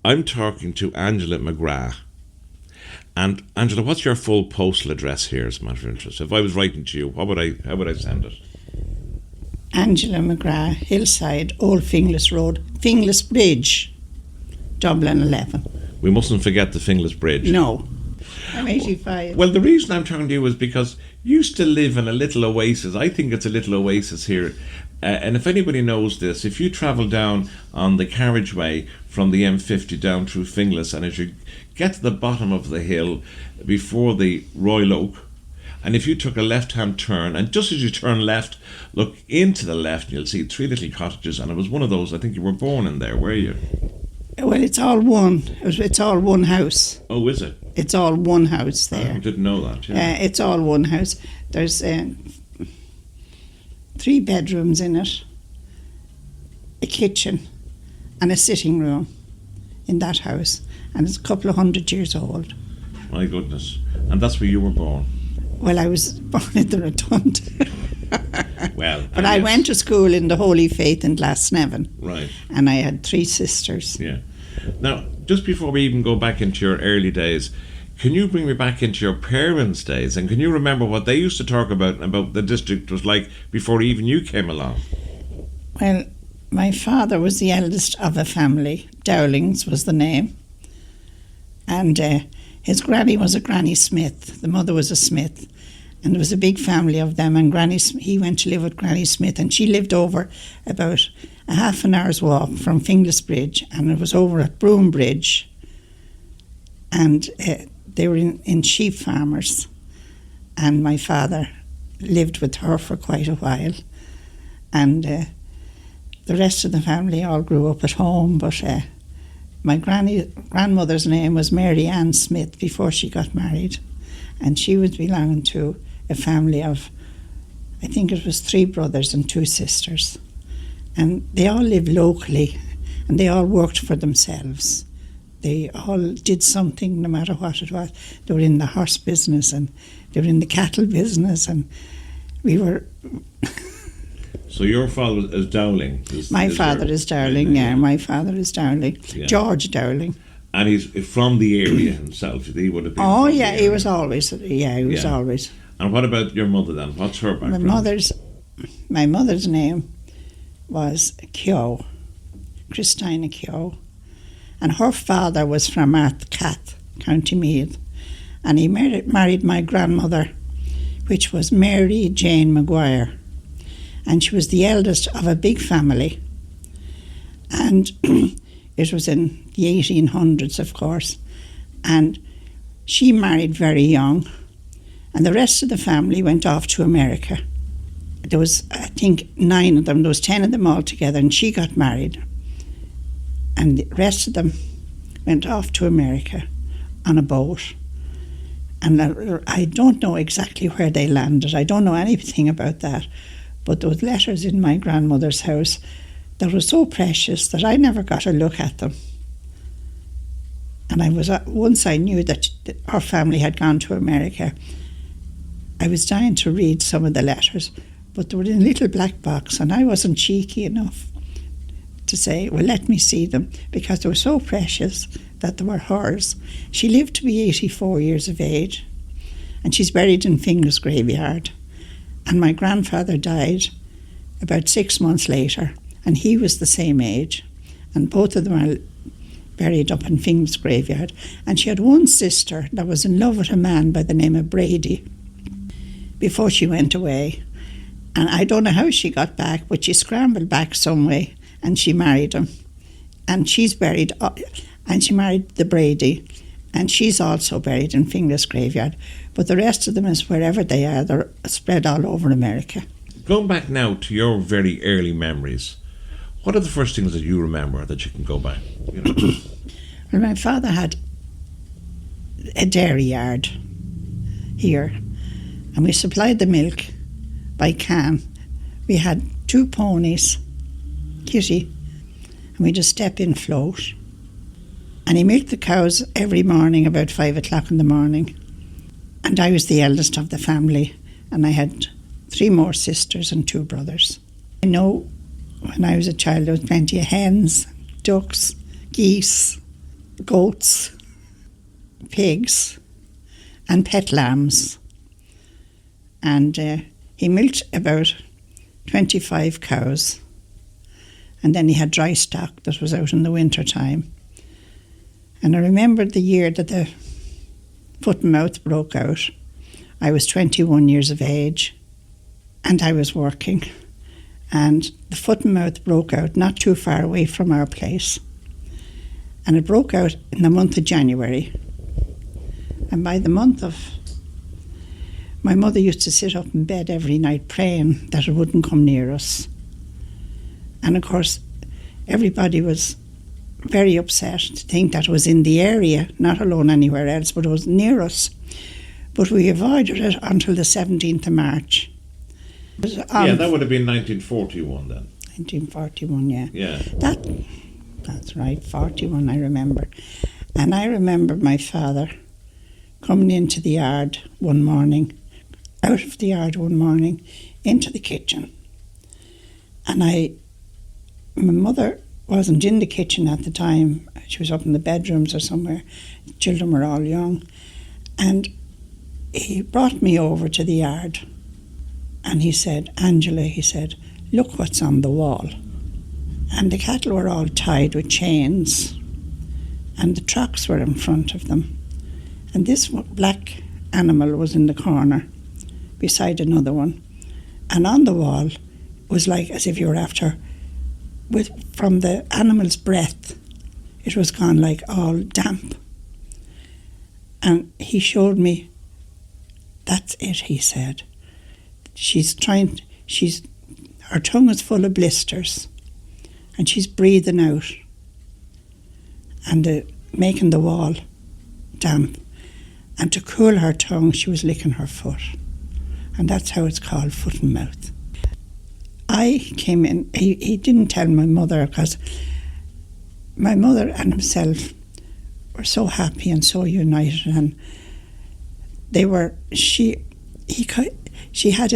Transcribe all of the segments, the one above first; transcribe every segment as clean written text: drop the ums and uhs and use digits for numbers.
I'm talking to Angela McGrath. And Angela, what's your full postal address here, as a matter of interest? If I was writing to you, how would I send it? Angela McGrath, Hillside, Old Finglas Road, Finglas Bridge, Dublin 11. We mustn't forget the Finglas Bridge. No, I'm 85. Well, the reason I'm talking to you is because you still live in a little oasis. I think it's a little oasis here. And if anybody knows this, if you travel down on the carriageway from the M50 down through Finglas, and as you get to the bottom of the hill before the Royal Oak, and if you took a left-hand turn, and just as you turn left, look into the left, and you'll see 3 little cottages, and it was one of those, I think you were born in there, were you? Well, it's all one. It's all one house. Oh, is it? It's all one house there. I didn't know that, yeah. It's all one house. There's 3 bedrooms in it, a kitchen, and a sitting room in that house. And it's a couple of 100 years old. My goodness. And that's where you were born? Well, I was born in the Rotund. Well, but I went to school in the Holy Faith in Glasnevin. Right. And I had 3 sisters. Yeah. Now, just before we even go back into your early days, can you bring me back into your parents' days, and can you remember what they used to talk about the district was like before even you came along? Well, my father was the eldest of a family. Dowlings was the name. And his granny was a Granny Smith. The mother was a Smith. And there was a big family of them, and he went to live with Granny Smith, and she lived over about a half an hour's walk from Finglas Bridge, and it was over at Broom Bridge. And they were in sheep farmers, and my father lived with her for quite a while. And the rest of the family all grew up at home, but my grandmother's name was Mary Ann Smith before she got married, and she was belonging to a family of, I think it was 3 brothers and 2 sisters. And they all lived locally, and they all worked for themselves. They all did something, no matter what it was. They were in the horse business, and they were in the cattle business, and we were... So your father is Dowling? My father is Dowling, yeah. My father is Dowling. Yeah. George Dowling. And he's from the area himself. He would have been. Oh, yeah, he was always. Yeah, he was always. And what about your mother then? What's her background? My mother's name was Keogh, Christina Keogh. And her father was from Arthcath, County Meath. And he married my grandmother, which was Mary Jane Maguire. And she was the eldest of a big family. And it was in the 1800s, of course. And she married very young. And the rest of the family went off to America. There was, I think, 9 of them. There was 10 of them all together, and she got married. And the rest of them went off to America on a boat. And I don't know exactly where they landed. I don't know anything about that. But those letters in my grandmother's house that were so precious that I never got a look at them. And once I knew that our family had gone to America, I was dying to read some of the letters, but they were in a little black box, and I wasn't cheeky enough to say, well, let me see them, because they were so precious that they were hers. She lived to be 84 years of age, and she's buried in Finglas graveyard. And my grandfather died about 6 months later, and he was the same age, and both of them are buried up in Finglas graveyard. And she had one sister that was in love with a man by the name of Brady before she went away. And I don't know how she got back, but she scrambled back some way, and she married him. And she's buried, and she married the Brady, and she's also buried in Finglas graveyard. But the rest of them is wherever they are, they're spread all over America. Going back now to your very early memories, what are the first things that you remember that you can go back? You know? Well, my father had a dairy yard here, and we supplied the milk by can. We had 2 ponies, Kitty, and we just step in float. And he milked the cows every morning about 5 o'clock in the morning. And I was the eldest of the family, and I had 3 more sisters and 2 brothers. I know when I was a child there was plenty of hens, ducks, geese, goats, pigs, and pet lambs. And he milked about 25 cows. And then he had dry stock that was out in the winter time. And I remember the year that the foot and mouth broke out. I was 21 years of age and I was working. And the foot and mouth broke out not too far away from our place. And it broke out in the month of January. And by the month of... My mother used to sit up in bed every night praying that it wouldn't come near us. And of course, everybody was very upset to think that it was in the area, not alone anywhere else, but it was near us. But we avoided it until the 17th of March. Yeah, that would have been 1941 then. 1941, yeah. Yeah. That's right, 41 I remember. And I remember my father coming into the yard one morning, out of the yard one morning, into the kitchen. And my mother wasn't in the kitchen at the time. She was up in the bedrooms or somewhere. The children were all young. And he brought me over to the yard. And he said, Angela, he said, look what's on the wall. And the cattle were all tied with chains. And the trucks were in front of them. And this black animal was in the corner beside another one. And on the wall it was like as if you were after... from the animal's breath, it was gone like all damp. And he showed me, that's it, he said. Her tongue is full of blisters and she's breathing out and making the wall damp. And to cool her tongue, she was licking her foot. And that's how it's called, foot and mouth. I came in, he didn't tell my mother because my mother and himself were so happy and so united, and they were, he had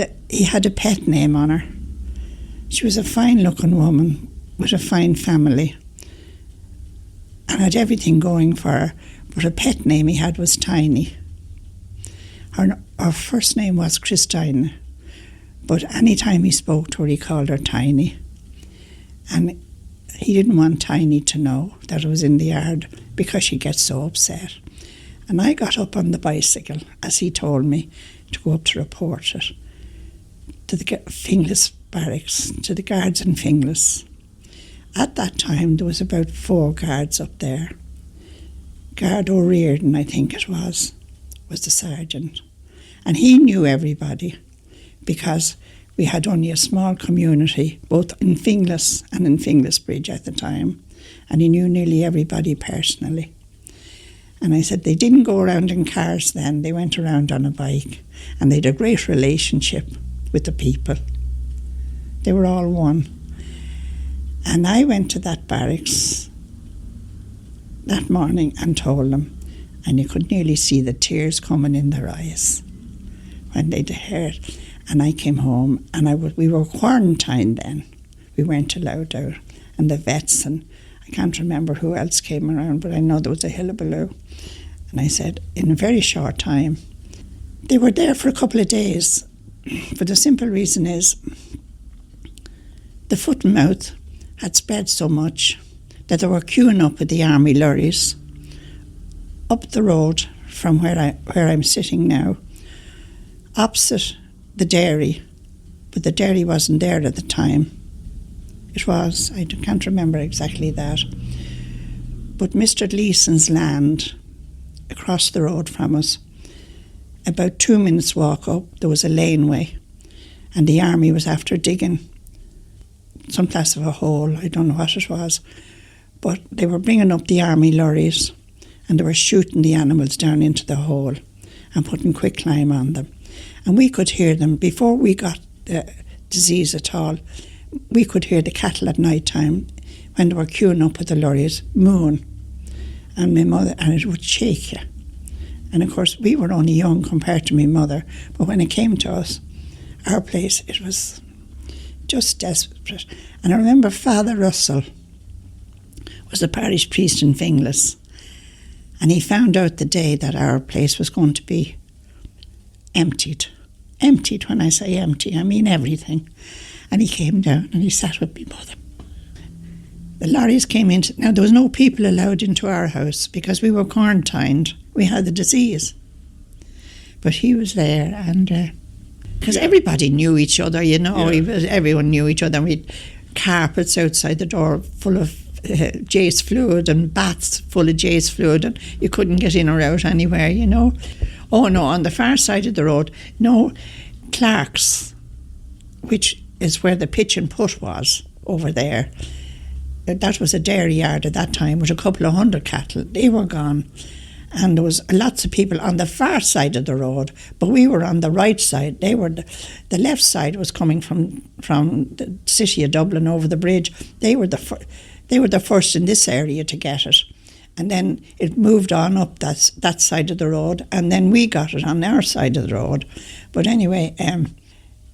a pet name on her. She was a fine looking woman with a fine family and had everything going for her, but a pet name he had was Tiny. Her first name was Christine. But any time he spoke to her, he called her Tiny. And he didn't want Tiny to know that it was in the yard because she gets so upset. And I got up on the bicycle, as he told me, to go up to report it to the Finglas barracks, to the guards in Finglas. At that time, there was about 4 guards up there. Guard O'Riordan, I think it was the sergeant. And he knew everybody, because we had only a small community, both in Finglas and in Finglas Bridge at the time, and he knew nearly everybody personally. And I said they didn't go around in cars then, they went around on a bike, and they had a great relationship with the people. They were all one. And I went to that barracks that morning and told them, and you could nearly see the tears coming in their eyes when they'd heard. And I came home, and we were quarantined then. We weren't allowed out. And the vets, and I can't remember who else came around, but I know there was a hullabaloo. And I said, in a very short time, they were there for a couple of days. For the simple reason is, the foot and mouth had spread so much that they were queuing up with the army lorries up the road from where I'm sitting now, opposite the dairy, but the dairy wasn't there at the time. It was, I can't remember exactly that, but Mr. Gleeson's land across the road from us, about 2 minutes walk up, there was a laneway, and the army was after digging some class of a hole, I don't know what it was, but they were bringing up the army lorries and they were shooting the animals down into the hole and putting quicklime on them. And we could hear them, before we got the disease at all, we could hear the cattle at night time when they were queuing up with the lorries, mooing. And my mother, and it would shake you. And of course, we were only young compared to my mother, but when it came to us, our place, it was just desperate. And I remember Father Russell was the parish priest in Finglas, And he found out the day that our place was going to be emptied. Emptied, when I say empty, I mean everything. And he came down and he sat with my mother. The lorries came in. Now, there was no people allowed into our house because we were quarantined. We had the disease. But he was there, and because everybody knew each other, you know, everyone knew each other. We had carpets outside the door full of Jace fluid and baths full of Jace fluid, and you couldn't get in or out anywhere, you know. Oh no, on the far side of the road, no, Clark's, which is where the pitch and putt was over there. That was a dairy yard at that time with a couple of 100 cattle. They were gone. And there was lots of people on the far side of the road, but we were on the right side. They were the left side was coming from the city of Dublin over the bridge. They were the first in this area to get it, and then it moved on up that side of the road, and then we got it on our side of the road. But anyway,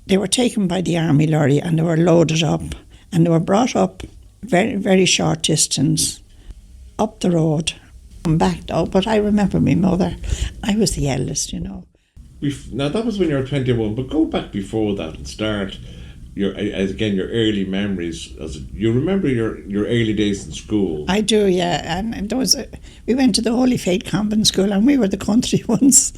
they were taken by the army lorry and they were loaded up, and they were brought up very, very short distance up the road. Back though, but I remember my mother. I was the eldest, you know. Now that was when you were 21, but go back before that and start your early memories. You remember your early days in school? I do, yeah. And there was we went to the Holy Faith Convent School, and we were the country ones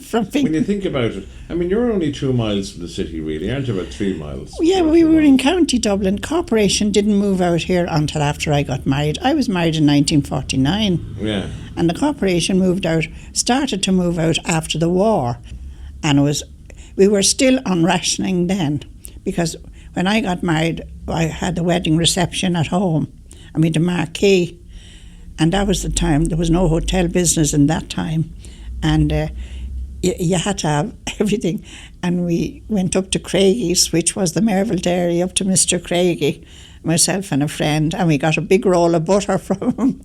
from Finglas. When you think about it, I mean, you're only 2 miles from the city, really, aren't you? About 3 miles. Yeah, we were in County Dublin. Corporation didn't move out here until after I got married. I was married in 1949. Yeah. And the corporation started to move out after the war. And we were still on rationing then, because when I got married, I had the wedding reception at home. I mean, the marquee. And that was the time. There was no hotel business in that time. And you had to have everything. And we went up to Craigie's, which was the Merville Dairy, up to Mr. Craigie, myself and a friend, and we got a big roll of butter from him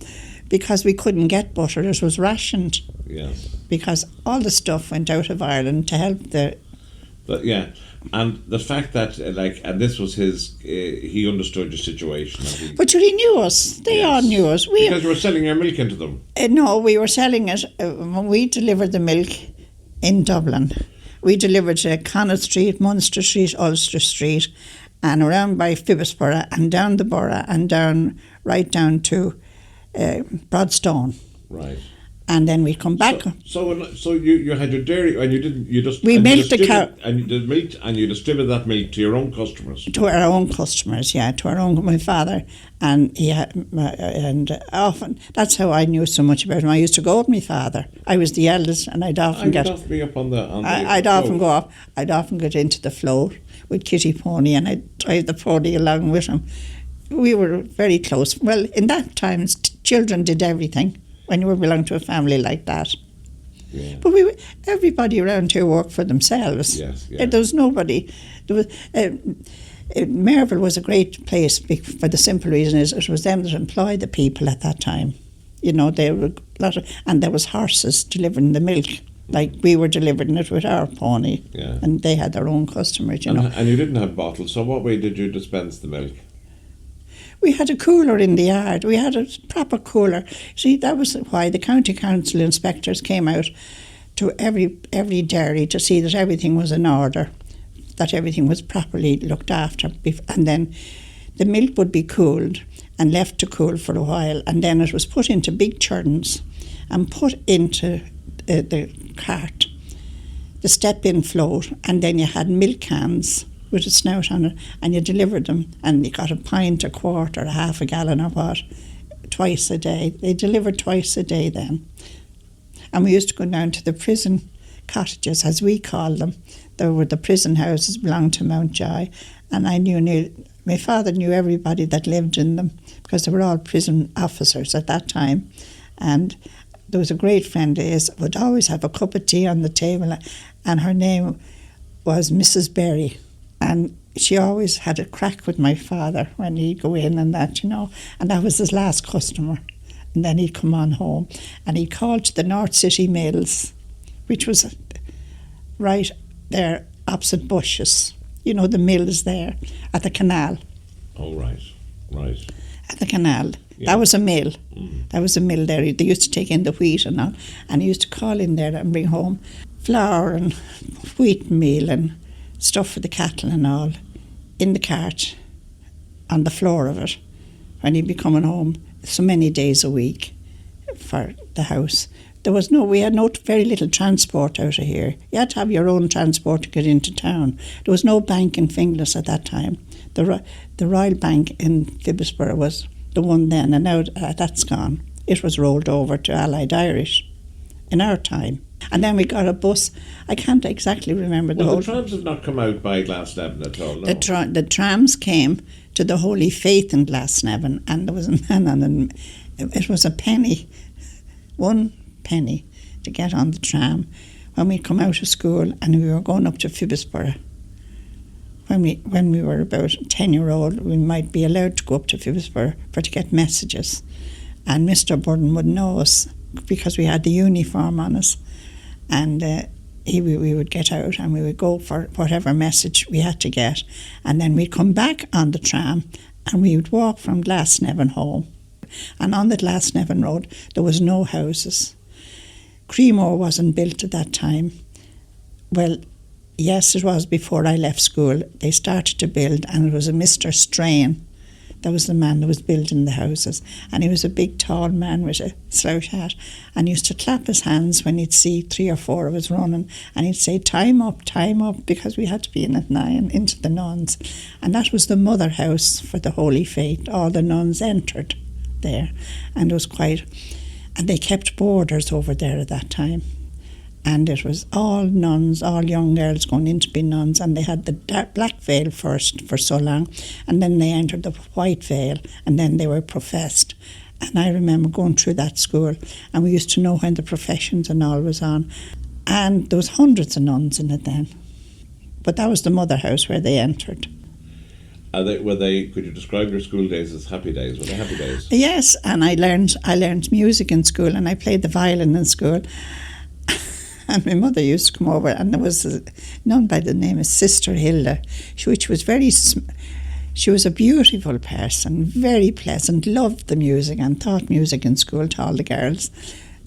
because we couldn't get butter. It was rationed. Yes. Because all the stuff went out of Ireland to help the... But yeah, and the fact that, and this was he understood your situation. But he knew us. They all knew us. Because you were selling your milk into them. No, we were selling it when we delivered the milk in Dublin. We delivered to Connaught Street, Munster Street, Ulster Street, and around by Fibbisborough, and down the borough, and right down to Broadstone. Right. And then we come back. So you had your dairy, and you just we milked the cow, and you did milk, and you distributed that milk to your own customers. To our own customers, yeah, to our own. My father, and he had, and often that's how I knew so much about him. I used to go with my father. I was the eldest, and I'd often get. Be up on the. I'd often go up. I'd often get into the float with Kitty Pony, and I'd drive the pony along with him. We were very close. Well, in that time, children did everything. When you belong to a family like that. Yeah. But everybody around here worked for themselves. Yes, yeah. There was nobody. Merville was a great place for the simple reason is it was them that employed the people at that time. You know, there were and there was horses delivering the milk. Like we were delivering it with our pony. Yeah. And they had their own customers, you know. And you didn't have bottles, so what way did you dispense the milk? We had a cooler in the yard. We had a proper cooler. See, that was why the county council inspectors came out to every dairy to see that everything was in order, that everything was properly looked after. And then the milk would be cooled and left to cool for a while, and then it was put into big churns and put into the cart, the step-in float, and then you had milk cans with a snout on it, and you delivered them, and you got a pint, a quarter, a half a gallon or what, twice a day. They delivered twice a day then. And we used to go down to the prison cottages, as we called them. There were the prison houses belonged to Mountjoy, and I knew my father knew everybody that lived in them because they were all prison officers at that time. And there was a great friend of his would always have a cup of tea on the table, and her name was Mrs. Berry. And she always had a crack with my father when he'd go in and that, you know. And that was his last customer. And then he'd come on home. And he called to the North City Mills, which was right there opposite Bushes. You know, the mills there at the canal. Oh, right. At the canal. That was a mill. That was a mill there. They used to take in the wheat and all, and he used to call in there and bring home flour and wheat meal and stuff for the cattle and all in the cart on the floor of it when he'd be coming home so many days a week for the house. We had very little transport out of here. You had to have your own transport to get into town. There was no bank in Finglas at that time. The Royal Bank in Phibsborough was the one then, and now that's gone. It was rolled over to Allied Irish in our time. And then we got a bus. I can't exactly remember the whole... the trams have not come out by Glasnevin at all, no? The trams came to the Holy Faith in Glasnevin, and there was a man on them. It was a penny, 1 penny, to get on the tram when we'd come out of school and we were going up to Phibsborough. When we were about 10-year-old, we might be allowed to go up to Phibsborough to get messages. And Mr. Burden would know us because we had the uniform on us. And we would get out and we would go for whatever message we had to get. And then we'd come back on the tram and we would walk from Glasnevin home. And on the Glasnevin Road, there was no houses. Creemore wasn't built at that time. Well, yes, it was before I left school. They started to build, and it was a Mr. Strain. That was the man that was building the houses. And he was a big, tall man with a slouch hat, and he used to clap his hands when he'd see 3 or 4 of us running, and he'd say, time up, because we had to be in at 9, into the nuns. And that was the mother house for the Holy Faith. All the nuns entered there, and it was quite... And they kept boarders over there at that time. And it was all nuns, all young girls going in to be nuns, and they had the black veil first for so long, and then they entered the white veil, and then they were professed. And I remember going through that school, and we used to know when the professions and all was on. And there was hundreds of nuns in it then. But that was the mother house where they entered. Could you describe your school days as happy days? Were they happy days? Yes, and I learned music in school, and I played the violin in school. And my mother used to come over, and there was a nun by the name of Sister Hilda, which was she was a beautiful person, very pleasant, loved the music, and taught music in school to all the girls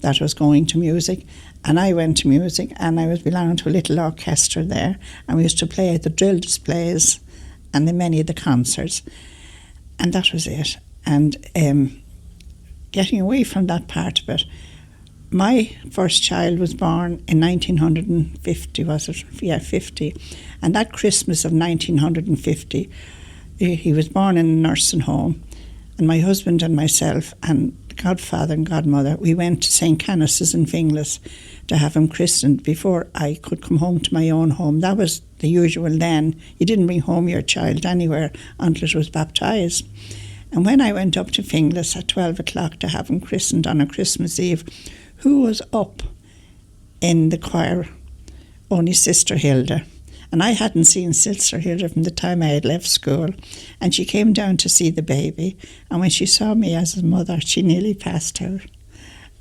that was going to music. And I went to music, and I was belonging to a little orchestra there, and we used to play at the drill displays and in many of the concerts, and that was it. And getting away from that part of it, my first child was born in 1950, was it? Yeah, 50. And that Christmas of 1950, he was born in a nursing home, and my husband and myself and godfather and godmother, we went to St. Canice's in Finglas to have him christened before I could come home to my own home. That was the usual then. You didn't bring home your child anywhere until it was baptised. And when I went up to Finglas at 12 o'clock to have him christened on a Christmas Eve, who was up in the choir? Only Sister Hilda. And I hadn't seen Sister Hilda from the time I had left school. And she came down to see the baby. And when she saw me as his mother, she nearly passed out.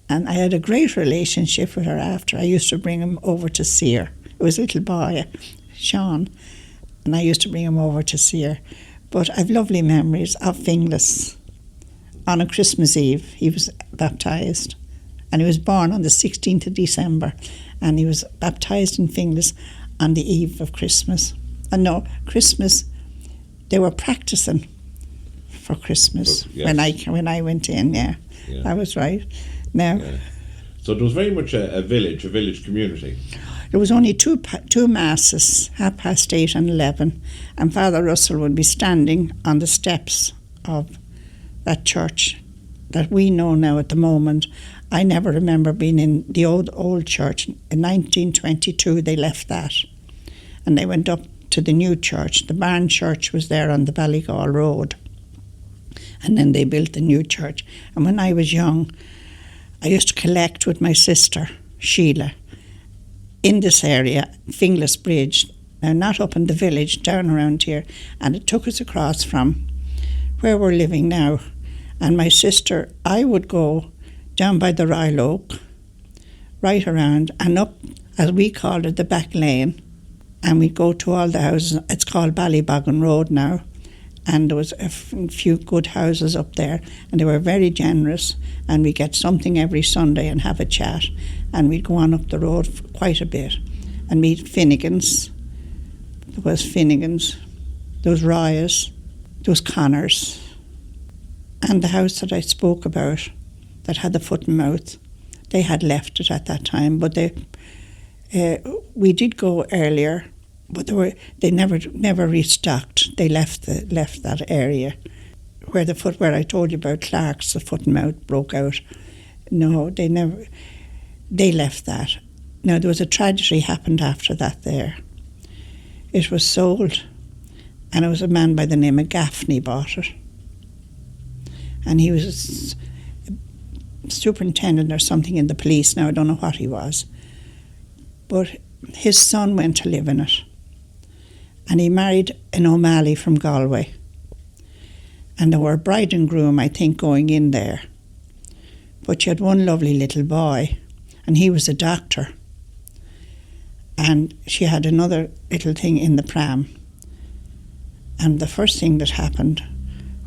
And I had a great relationship with her after. I used to bring him over to see her. It was a little boy, Sean, and I used to bring him over to see her. But I've lovely memories of Finglas. On a Christmas Eve, he was baptised. And he was born on the 16th of December. And he was baptised in Finglas on the eve of Christmas. And no, Christmas, they were practising for Christmas. Yes. when I went in, yeah. That was right. Now, so it was very much a village community. There was only two masses, 8:30 and 11, and Father Russell would be standing on the steps of that church that we know now at the moment. I never remember being in the old church. In 1922 they left that, and they went up to the new church. The barn church was there on the Ballygall Road, and then they built the new church. And when I was young, I used to collect with my sister, Sheila, in this area, Finglas Bridge, now not up in the village, down around here, and it took us across from where we're living now. And my sister, I would go down by the Royal Oak, right around, and up, as we called it, the back lane, and we'd go to all the houses. It's called Ballyboggin Road now, and there was a few good houses up there, and they were very generous, and we'd get something every Sunday and have a chat, and we'd go on up the road for quite a bit and meet Finnegans. There was Finnegans, there was Royas, there was Connors, and the house that I spoke about that had the foot and mouth, they had left it at that time, but we did go earlier, but they never restocked. They left that area where I told you about Clark's, the foot and mouth broke out. No, they left that. Now there was a tragedy happened after that there. It was sold, and it was a man by the name of Gaffney bought it, and he was a superintendent or something in the police. Now I don't know what he was, but his son went to live in it, and he married an O'Malley from Galway, and there were a bride and groom, I think, going in there, but she had one lovely little boy, and he was a doctor, and she had another little thing in the pram, and the first thing that happened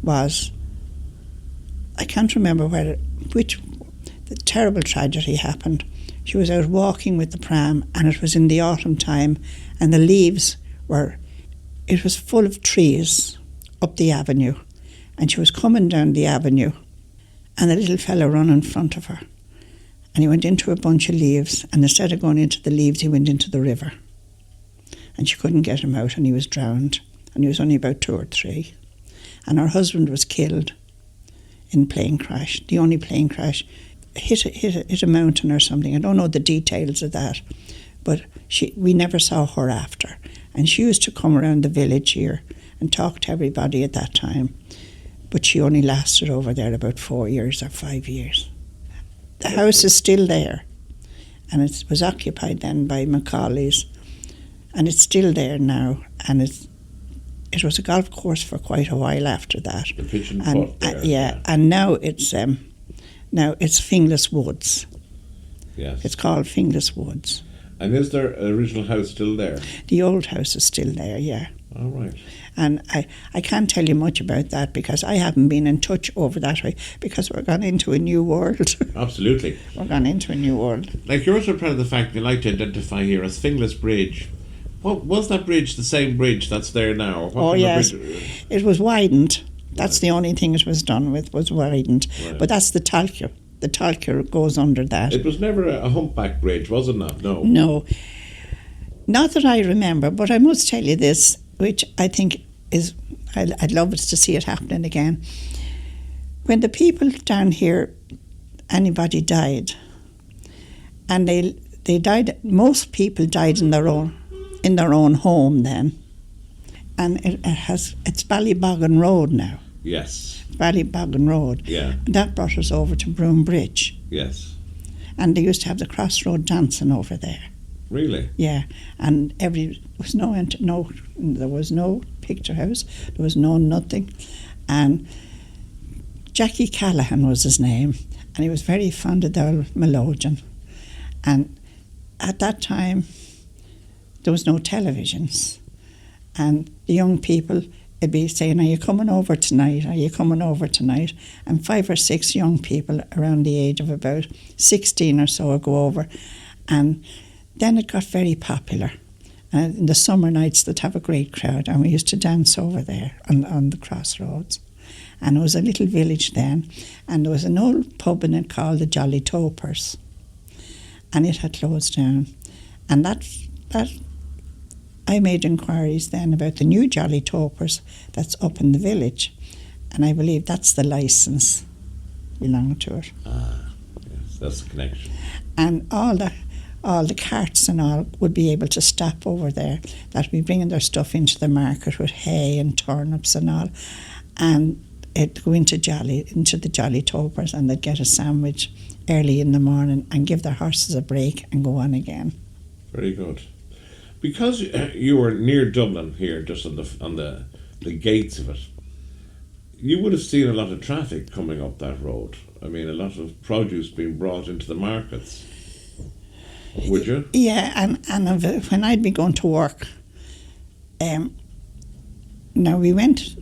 was, I can't remember which the terrible tragedy happened. She was out walking with the pram, and it was in the autumn time, and the leaves it was full of trees up the avenue, and she was coming down the avenue, and the little fellow ran in front of her, and he went into a bunch of leaves, and instead of going into the leaves, he went into the river, and she couldn't get him out, and he was drowned, and he was only about 2 or 3, and her husband was killed in a plane crash. The only plane crash hit a mountain or something. I don't know the details of that, but we never saw her after, and she used to come around the village here and talk to everybody at that time, but she only lasted over there about 4 years or 5 years. The house is still there, and it was occupied then by Macaulay's, and it's still there now, and it was a golf course for quite a while after that. The pitch and putt there. Yeah, and now it's Finglas Woods. Yes. It's called Finglas Woods. And is their original house still there? The old house is still there, yeah. All right. And I can't tell you much about that because I haven't been in touch over that way, because we're gone into a new world. Absolutely. We're gone into a new world. Like, you're also proud of the fact you like to identify here as Finglas Bridge. What was that bridge the same bridge that's there now? Yes. It was widened. That's the only thing it was done with, was widened. Right. But that's the Talcure. The Talcure goes under that. It was never a humpback bridge, was it not? No. No. Not that I remember, but I must tell you this, which I think is, I'd love it to see it happening again. When the people down here, anybody died, and they died, most people died in their own home then. And it's Ballyboggin Road now. Yes. Ballyboggin Road. Yeah. And that brought us over to Broome Bridge. Yes. And they used to have the crossroad dancing over there. Really? Yeah. And there was no picture house, there was no nothing. And Jackie Callahan was his name, and he was very fond of the old melodeon. And at that time, there was no televisions. And the young people would be saying, "Are you coming over tonight? Are you coming over tonight?" And 5 or 6 young people around the age of about 16 or so would go over. And then it got very popular. And in the summer nights, they'd have a great crowd, and we used to dance over there on the crossroads. And it was a little village then, and there was an old pub in it called the Jolly Topers, and it had closed down. And that I made inquiries then about the new Jolly Topers that's up in the village, and I believe that's the licence belonging to it. Ah, yes, that's the connection. And all the carts and all would be able to stop over there. That would be bringing their stuff into the market with hay and turnips and all, and it'd go into the Jolly Topers, and they'd get a sandwich early in the morning and give their horses a break and go on again. Very good. Because you were near Dublin here, just on the gates of it, you would have seen a lot of traffic coming up that road. I mean, a lot of produce being brought into the markets. Would you? Yeah, and when I'd be going to work, now we went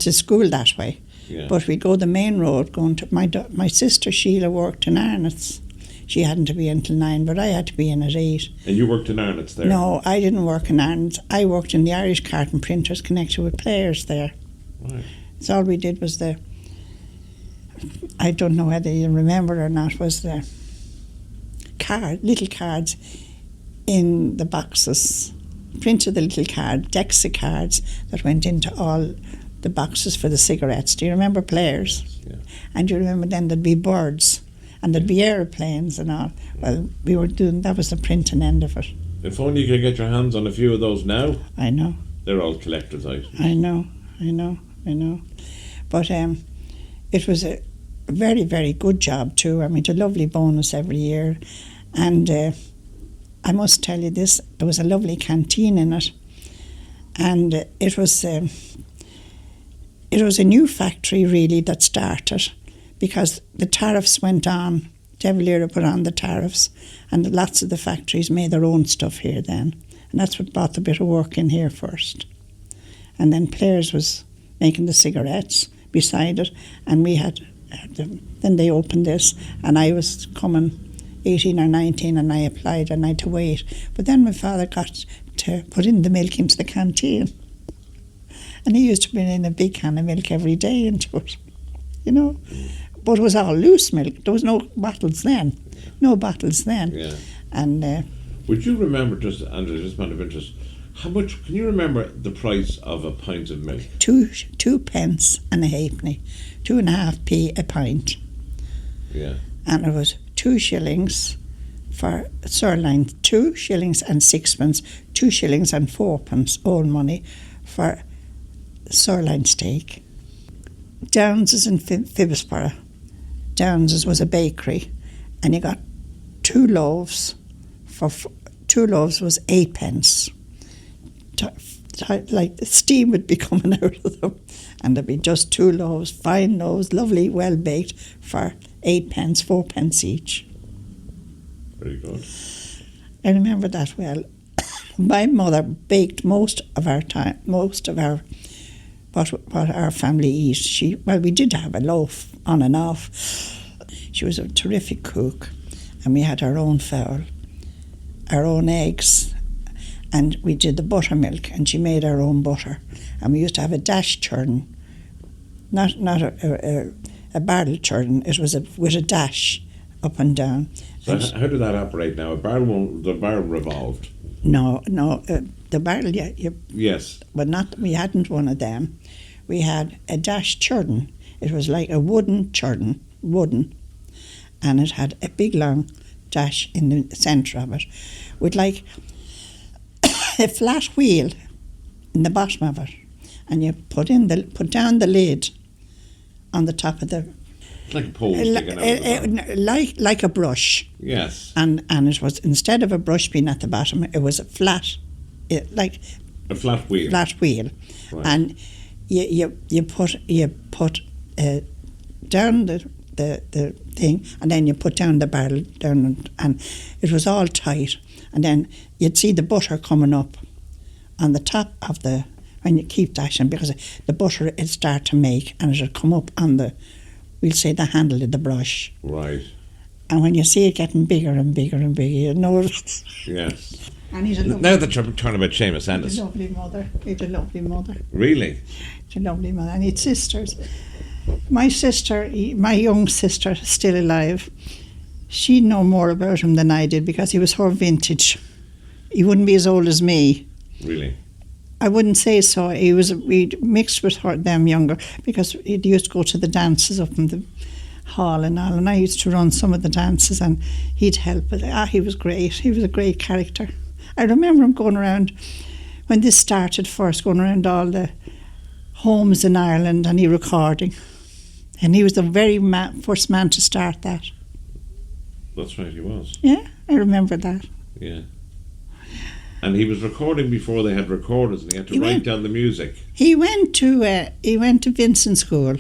to school that way. Yeah. But we'd go the main road going to my sister Sheila worked in Arnott's. She hadn't to be until 9, but I had to be in at 8. And you worked in Arnott's there? No, I didn't work in Arnott's. I worked in the Irish Carton Printers connected with Players there. Right. So all we did was I don't know whether you remember or not, was the little cards in the boxes. Printed the little card, decks of cards that went into all the boxes for the cigarettes. Do you remember Players? Yeah. And do you remember then there'd be birds and there'd be aeroplanes and all. Well, we were doing, that was the printing end of it. If only you could get your hands on a few of those now. I know. They're all collector's items. I know. But it was a very, very good job too. I mean, a lovely bonus every year. And I must tell you this, there was a lovely canteen in it. And it was a new factory really that started, because the tariffs went on. De Valera put on the tariffs, and lots of the factories made their own stuff here then. And that's what brought the bit of work in here first. And then Players was making the cigarettes beside it, and we had then they opened this, and I was coming 18 or 19, and I applied, and I had to wait. But then my father got to put in the milk into the canteen, and he used to bring in a big can of milk every day into it, you know. But it was all loose milk. There was no bottles then. Yeah. And would you remember, just Angela, just out of interest, how much, can you remember the price of a pint of milk? 2 pence and a halfpenny, 2.5p a pint. Yeah. And it was 2 shillings for sirloin, 2 shillings and 6pence, 2 shillings and 4pence, old money, for sirloin steak. Downs's in Phibsborough. Downs's was a bakery, and you got 2 loaves. For 2 loaves was 8 pence. Like steam would be coming out of them, and there'd be just 2 loaves, fine loaves, lovely, well baked, for 8 pence, 4 pence each. Very good. I remember that well. My mother baked most of our what our family eats. We did have a loaf on and off. She was a terrific cook, and we had our own fowl, our own eggs, and we did the buttermilk, and she made our own butter. And we used to have a dash churn, not a barrel churn. It was with a dash up and down. So how did that operate now? The barrel revolved? No, the barrel, yeah. Yes. But we hadn't one of them. We had a dash churn. It was like a wooden churn, and it had a big long dash in the centre of it, with like a flat wheel in the bottom of it, and you put down the lid on the top of the. Like a pole sticking out. Like a brush. Yes. And it was, instead of a brush being at the bottom, it was a flat, like a flat wheel. Right. And you put down the thing, and then you put down the barrel down, and it was all tight. And then you'd see the butter coming up on the top of when you keep dashing, because the butter it'd start to make, and it'd come up on we'll say the handle of the brush. Right. And when you see it getting bigger and bigger and bigger, you know. Yes. And he's a lovely, now that you're talking about Seamus Ennis. He's a lovely mother. He's a lovely mother. Really? He's a lovely mother. And he had sisters. My young sister, still alive, she'd know more about him than I did, because he was her vintage. He wouldn't be as old as me. Really? I wouldn't say so. We mixed with them younger, because he used to go to the dances up in the hall and all, and I used to run some of the dances, and he'd help. But he was great. He was a great character. I remember him going around, when this started first, going around all the homes in Ireland, and he recording. And he was the very first man to start that. That's right, he was. Yeah, I remember that. Yeah. And he was recording before they had recorders, and he had to write down the music. He went to Vincent School,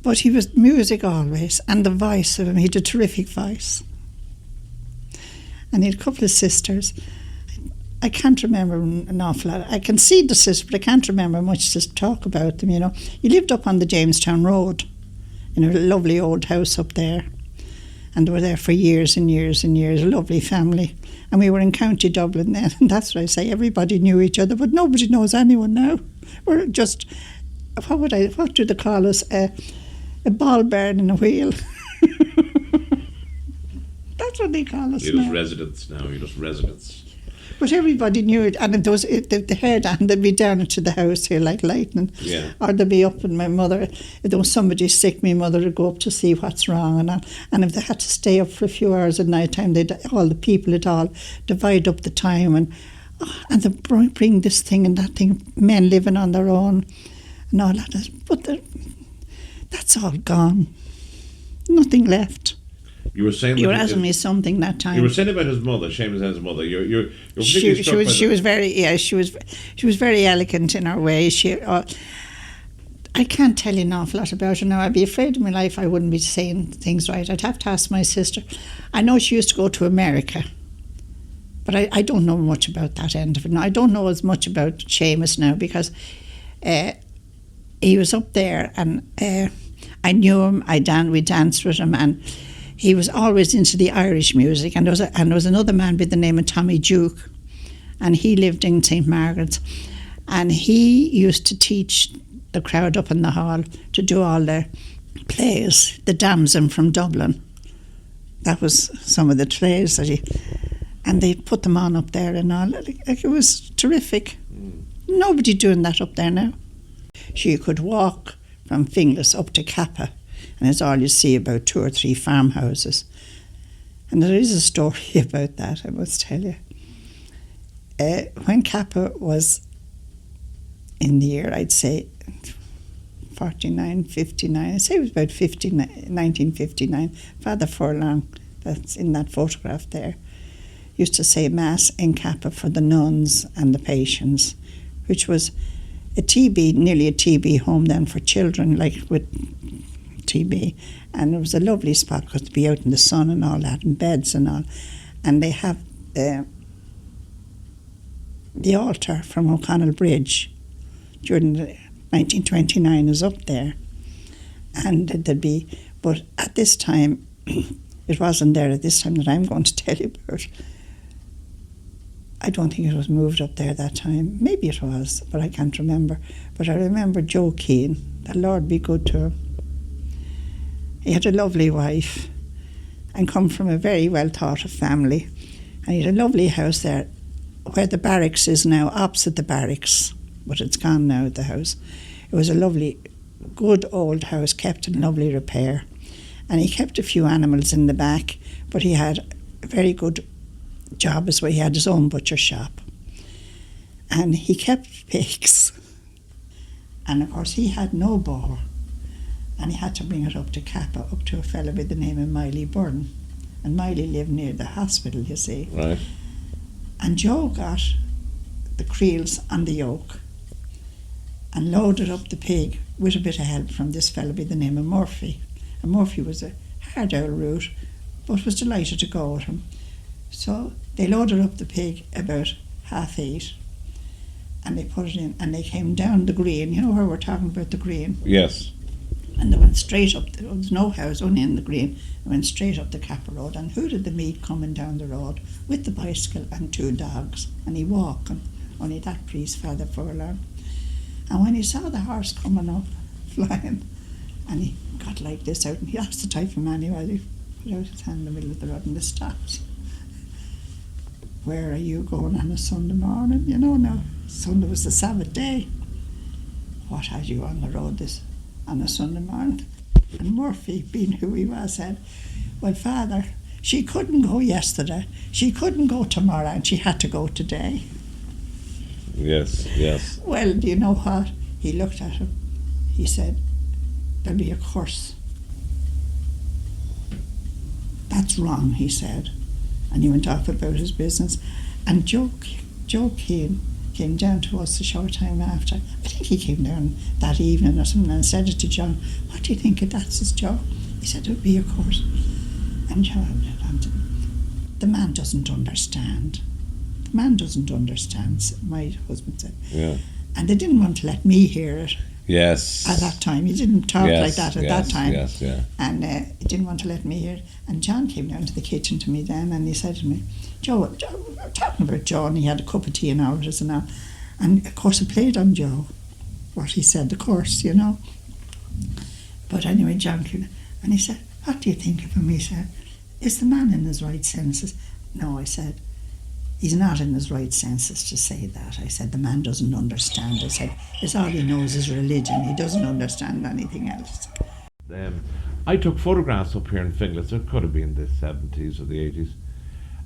but he was music always, and the voice of him, he had a terrific voice. And he had a couple of sisters. I can't remember an awful lot. I can see the sisters, but I can't remember much to talk about them, you know. He lived up on the Jamestown Road in a lovely old house up there. And they were there for years and years and years, a lovely family. And we were in County Dublin then, and that's what I say, everybody knew each other, but nobody knows anyone now. We're just, what do they call us? A ball bearing in a wheel. That's what they call us You're now. just residents now, you're just residents. But everybody knew it, and the head, and they'd be down into the house here like lightning. Yeah. Or they'd be up, and my mother, if there was somebody sick, my mother would go up to see what's wrong, and all. And if they had to stay up for a few hours at night time, all the people would all divide up the time, and they'd bring this thing and that thing, men living on their own, and all that. But that's all gone. Nothing left. You were saying You were asking me something that time. You were saying about his mother, Seamus and his mother. You're she particularly was very elegant in her way. I can't tell you an awful lot about her now. I'd be afraid of my life I wouldn't be saying things right. I'd have to ask my sister. I know she used to go to America, but I don't know much about that end of it. Now, I don't know as much about Seamus now because he was up there, and I knew him. We danced with him, and he was always into the Irish music. And there was another man by the name of Tommy Duke, and he lived in St. Margaret's, and he used to teach the crowd up in the hall to do all their plays, the Damson from Dublin. That was some of the plays and they put them on up there and all. It was terrific. Nobody doing that up there now. She could walk from Finglas up to Kappa, and it's all you see, about 2 or 3 farmhouses. And there is a story about that, I must tell you. When Kappa was in the year, I'd say 49, 59, I'd say it was about 1959, Father Furlong, that's in that photograph there, used to say Mass in Kappa for the nuns and the patients, which was nearly a TB home then for children, like with TB. And it was a lovely spot because to be out in the sun and all that, and beds and all. And they have the altar from O'Connell Bridge during the 1929 is up there. And but at this time, it wasn't there at this time that I'm going to tell you about. I don't think it was moved up there that time. Maybe it was, but I can't remember. But I remember Joe Keane, the Lord be good to him. He had a lovely wife and come from a very well-thought-of family. And he had a lovely house there where the barracks is now, opposite the barracks, but it's gone now, the house. It was a lovely, good old house, kept in lovely repair. And he kept a few animals in the back, but he had a very good job as well. He had his own butcher shop. And he kept pigs. And of course he had no boar. And he had to bring it up to Kappa, up to a fellow by the name of Miley Byrne. And Miley lived near the hospital, you see. Right. And Joe got the creels on the yoke and loaded up the pig with a bit of help from this fellow by the name of Murphy. And Murphy was a hard old route, but was delighted to go with him. So they loaded up the pig about 8:30, and they put it in, and they came down the green. You know where we're talking about the green? Yes. And they went straight up. There was no house, only in the green. They went straight up the Kappa Road. And who did they meet coming down the road with the bicycle and 2 dogs? And he walking, only that priest, Father Furlong. And when he saw the horse coming up, flying, and he got like this out, and he asked the type of man he was. He put out his hand in the middle of the road and they stopped. Where are you going on a Sunday morning? You know, now Sunday was the Sabbath day. What had you on the road on a Sunday morning? And Murphy, being who he was, said, well, Father, she couldn't go yesterday, she couldn't go tomorrow, and she had to go today. Yes, yes. Well, do you know what? He looked at him. He said, there'll be a curse. That's wrong, he said. And he went off about his business. And Joe came down to us a short time after. I think he came down that evening or something and said it to John. What do you think of that, says Joe? He said, it would be a curse. And John, the man doesn't understand. the man doesn't understand, my husband said. Yeah. And they didn't want to let me hear it Yes. at that time. He didn't talk like that at that time. Yes, yeah. And he didn't want to let me hear it. And John came down to the kitchen to me then, and he said to me, Joe, we're talking about Joe, and he had a cup of tea and ours and all. And of course it played on Joe, what he said, of course, you know. But anyway, John came and he said, what do you think of him? He said, is the man in his right senses? No, I said, he's not in his right senses to say that. I said, the man doesn't understand. I said, it's all he knows is religion. He doesn't understand anything else. I took photographs up here in Finglas. It could have been the 70s or the 80s.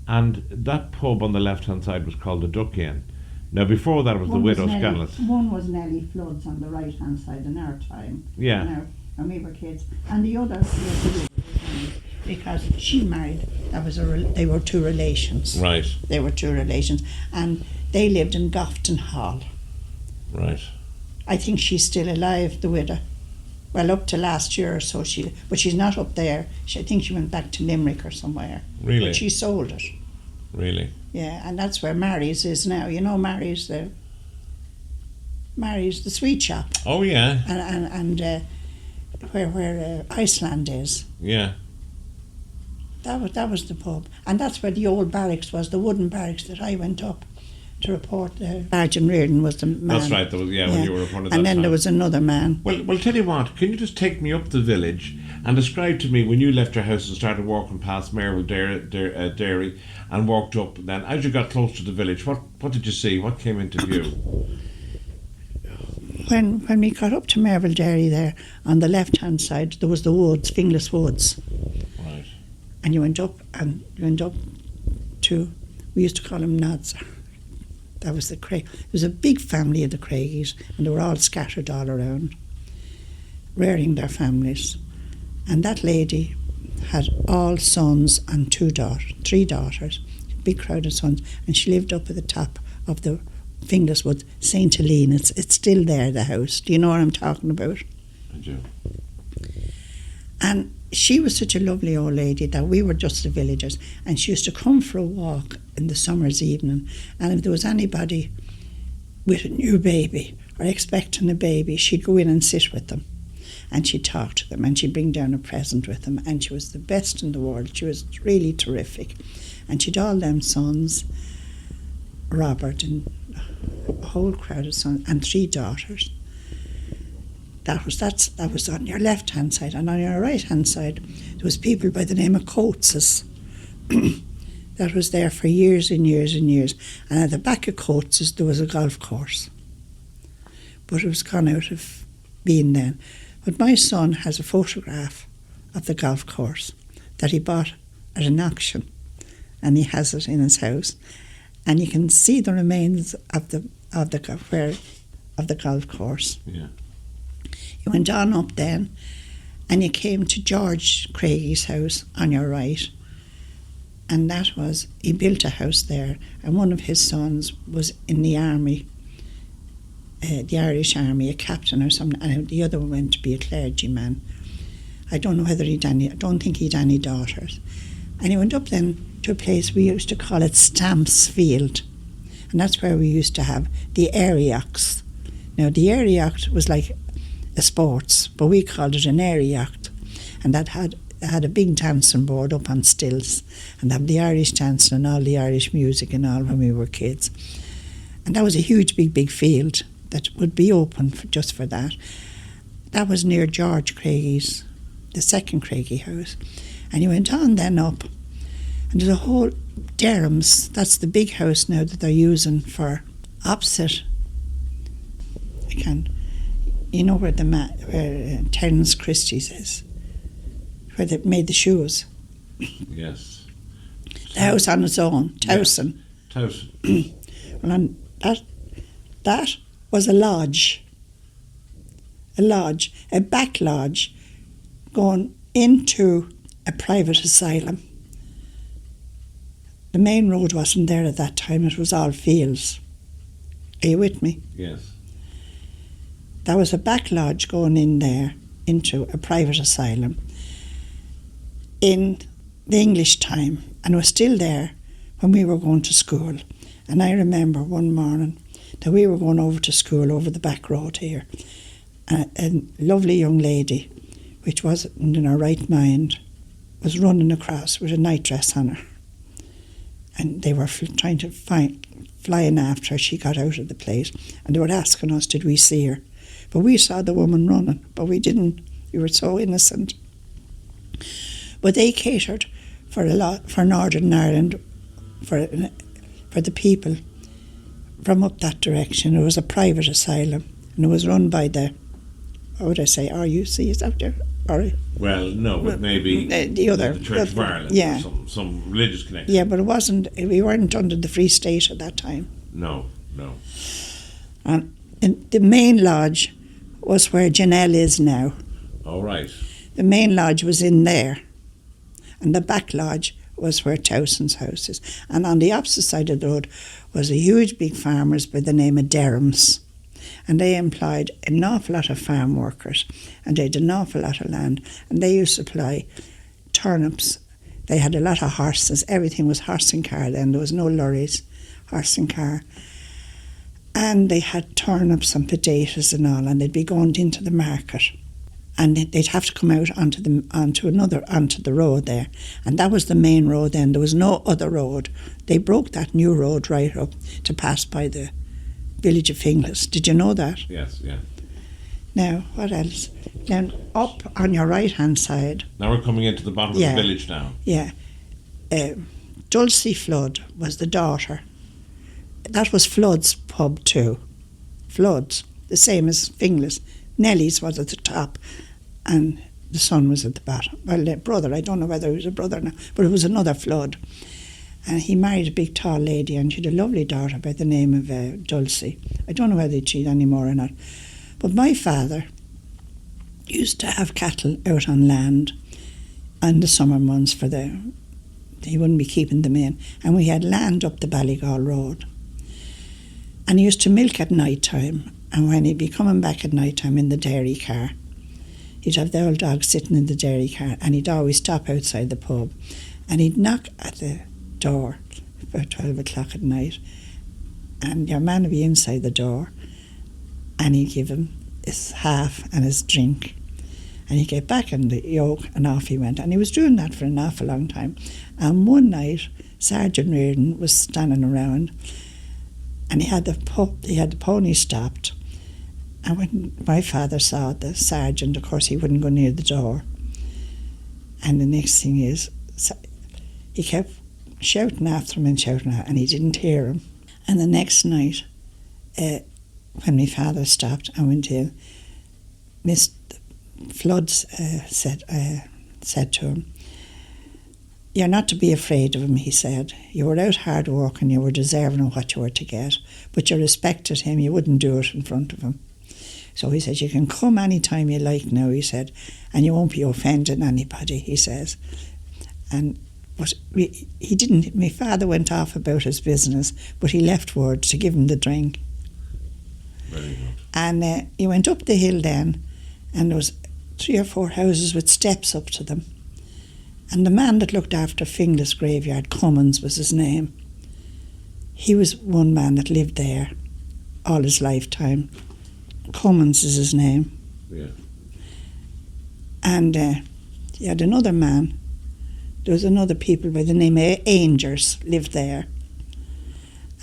And that pub on the left-hand side was called the Duck Inn. Now, before that, it was the Widow's Scanless. One was Nellie Flood's on the right-hand side in our time. Yeah. When we were kids. And the other was the Widow's, because she married, they were two relations. Right. They were two relations. And they lived in Gofton Hall. Right. I think she's still alive, the widow. Well, up to last year or so, but she's not up there. I think she went back to Limerick or somewhere. Really? But she sold it. Really? Yeah, and that's where Mary's is now. You know, Mary's the sweet shop. Oh, yeah. And where Iceland is. Yeah. That was the pub. And that's where the old barracks was, the wooden barracks that I went up to report. Sergeant Reardon was the man. That's right, when you were reporting that. And then time. there was another man. Well, tell you what, can you just take me up the village and describe to me when you left your house and started walking past Maryville Dairy and walked up, then as you got close to the village, what did you see? What came into view? When we got up to Maryville Dairy there, on the left-hand side, there was the woods, Finglas Woods. Right. And you went up to, we used to call them Nods. That was the Craig. There was a big family of the Craigies, and they were all scattered all around, rearing their families. And that lady had all sons and three daughters, a big crowd of sons, and she lived up at the top of the Finglas Woods, St. Helene. It's still there, the house. Do you know what I'm talking about? I do. And she was such a lovely old lady that we were just the villagers, and she used to come for a walk in the summer's evening, and if there was anybody with a new baby or expecting a baby, she'd go in and sit with them, and she'd talk to them, and she'd bring down a present with them, and she was the best in the world. She was really terrific. And she'd all them sons, Robert and a whole crowd of sons, and three daughters. That was on your left-hand side, and on your right-hand side there was people by the name of Coateses that was there for years and years and years. And at the back of Coateses there was a golf course, but it was gone out of being then. But my son has a photograph of the golf course that he bought at an auction, and he has it in his house, and you can see the remains of the golf course. Yeah. You went on up then, and you came to George Craigie's house on your right, and he built a house there, and one of his sons was in the army, the Irish Army, a captain or something, and the other one went to be a clergyman. I don't know whether I don't think he'd any daughters. And he went up then to a place we used to call it Stamps Field, and that's where we used to have the Airyachts. Now the Airyacht was like a sports, but we called it an Airyacht, and that had a big dancing board up on stills, and have the Irish dancing and all the Irish music and all when we were kids. And that was a huge big field that would be open just for that. That was near George Craigie's, the second Craigie house. And you went on then up, and there's a whole Derham's, that's the big house now that they're using for opposite. You know where Terence Christie's is, where they made the shoes. Yes. The house on its own, Towson. Yeah. Towson. Well, and that was a lodge, a back lodge, going into a private asylum. The main road wasn't there at that time, it was all fields. Are you with me? Yes. There was a back lodge going in there into a private asylum in the English time, and it was still there when we were going to school. And I remember one morning that we were going over to school over the back road here. A lovely young lady, which wasn't in her right mind, was running across with a nightdress on her. And they were trying to flying after her. She got out of the place, and they were asking us, did we see her? But we saw the woman running, but we didn't. We were so innocent. But they catered for Northern Ireland, for the people from up that direction. It was a private asylum, and it was run by the, what would I say, RUC, is that there? Well, no, but maybe the other, the Church of Ireland, yeah, or some religious connection. Yeah, but it wasn't. We weren't under the Free State at that time. No. And the main lodge was where Janelle is now. All right. The main lodge was in there, and the back lodge was where Towson's house is. And on the opposite side of the road was a huge big farmers by the name of Derham's. And they employed an awful lot of farm workers, and they had an awful lot of land, and they used to supply turnips. They had a lot of horses. Everything was horse and car then. There was no lorries, horse and car. And they had turnips and potatoes and all, and they'd be going into the market, and they'd have to come out onto the road there, and that was the main road then. There was no other road. They broke that new road right up to pass by the village of Finglas. Did you know that? Yes, yeah. Now, what else? Then up on your right-hand side. Now we're coming into the bottom of the village now. Yeah. Dulcie Flood was the daughter. That was Flood's pub too. Flood's, the same as Finglas. Nelly's was at the top, and the son was at the bottom. Well, the brother, I don't know whether he was a brother now, but it was another Flood. And he married a big tall lady, and she had a lovely daughter by the name of Dulcie. I don't know whether they cheat anymore or not. But my father used to have cattle out on land in the summer months he wouldn't be keeping them in. And we had land up the Ballygall Road. And he used to milk at night time. And when he'd be coming back at night time in the dairy car, he'd have the old dog sitting in the dairy car, and he'd always stop outside the pub. And he'd knock at the door about 12 o'clock at night, and your man would be inside the door, and he'd give him his half and his drink, and he'd get back in the yoke, and off he went. And he was doing that for an awful long time. And one night Sergeant Reardon was standing around, and he had the pony stopped, and when my father saw the sergeant, of course he wouldn't go near the door. And the next thing is, he kept shouting after him and he didn't hear him. And the next night, when my father stopped and went in, Miss Flood said to him, "You're not to be afraid of him," he said. "You were out hard work and you were deserving of what you were to get, but you respected him, you wouldn't do it in front of him. So he said, you can come any time you like now," he said, "and you won't be offending anybody," he says. But he didn't. My father went off about his business, but he left word to give him the drink. Very good. And he went up the hill then, and there was 3 or 4 houses with steps up to them. And the man that looked after Finglas graveyard, Cummins was his name. He was one man that lived there all his lifetime. Cummins is his name. Yeah. And he had another man. There was another people by the name of Angers lived there.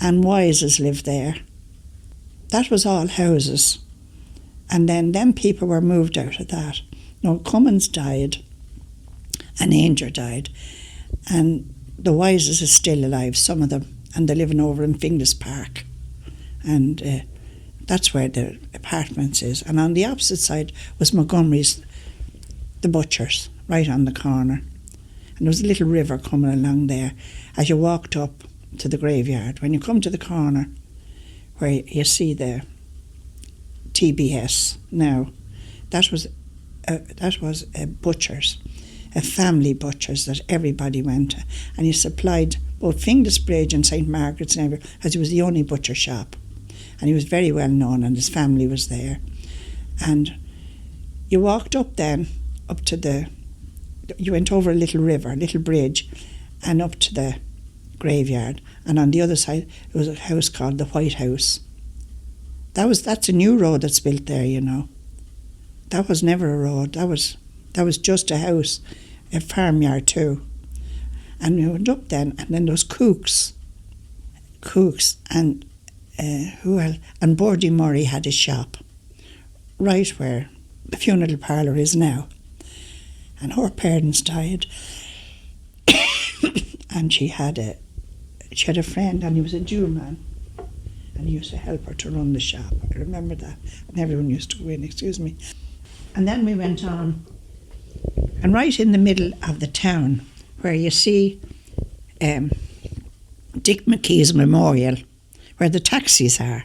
And Wises lived there. That was all houses. And then them people were moved out of that. No, Cummins died and Anger died. And the Wises is still alive, some of them. And they're living over in Finglas Park. And that's where the apartments is. And on the opposite side was Montgomery's, the butchers, right on the corner. And there was a little river coming along there as you walked up to the graveyard. When you come to the corner where you see the TBS now, that was a butcher's, a family butcher's that everybody went to. And he supplied both Finglas Bridge and St. Margaret's and everything, as he was the only butcher shop. And he was very well known, and his family was there. And you walked up then, you went over a little river, a little bridge, and up to the graveyard, and on the other side there was a house called the White House. That's a new road that's built there, you know. That was never a road. That was just a house, a farmyard too. And we went up then, and then there was Cooks, and who else? And Bordy Murray had a shop right where the funeral parlour is now. And her parents died, and she had a friend, and he was a Jew man, and he used to help her to run the shop. I remember that, and everyone used to go in. Excuse me. And then we went on, and right in the middle of the town, where you see Dick McKee's Memorial, where the taxis are,